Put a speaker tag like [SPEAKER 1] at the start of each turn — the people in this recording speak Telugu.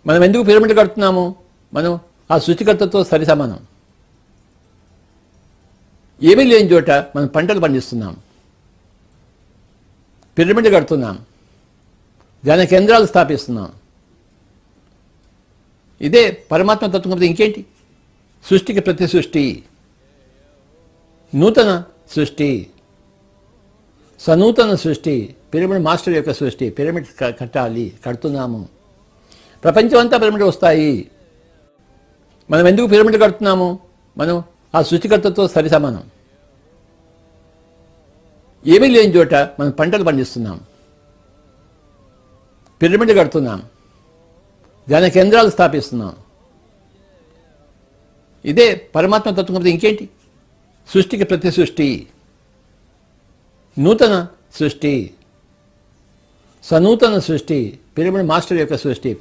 [SPEAKER 1] మనం ఎందుకు పిరమిడ్ కడుతున్నాము? మనం ఆ సృష్టికర్తతో సరి సమానం. ఏమీ లేని చోట మనం పంటలు పండిస్తున్నాం, పిరమిడ్ కడుతున్నాం, ధ్యాన కేంద్రాలు స్థాపిస్తున్నాం. ఇదే పరమాత్మ తత్వం కాబట్టి ఇంకేంటి? సృష్టికి ప్రతి సృష్టి, నూతన సృష్టి, సనూతన సృష్టి, పిరమిడ్ మాస్టర్ యొక్క సృష్టి. పిరమిడ్ కట్టాలి, కడుతున్నాము. ప్రపంచం అంతా పిరమిడ్ వస్తాయి. మనం ఎందుకు పిరమిడ్ కడుతున్నాము? మనం ఆ సృష్టికర్తతో సరి సమానం. ఏమీ లేని చోట మనం పంటలు పండిస్తున్నాం, పిరమిడ్ కడుతున్నాం, ధ్యాన కేంద్రాలు స్థాపిస్తున్నాం. ఇదే పరమాత్మ తత్వం కాబట్టి ఇంకేంటి? సృష్టికి ప్రతి సృష్టి, నూతన సృష్టి, సనూతన సృష్టి, పిరమిడ్ మాస్టర్ యొక్క సృష్టి.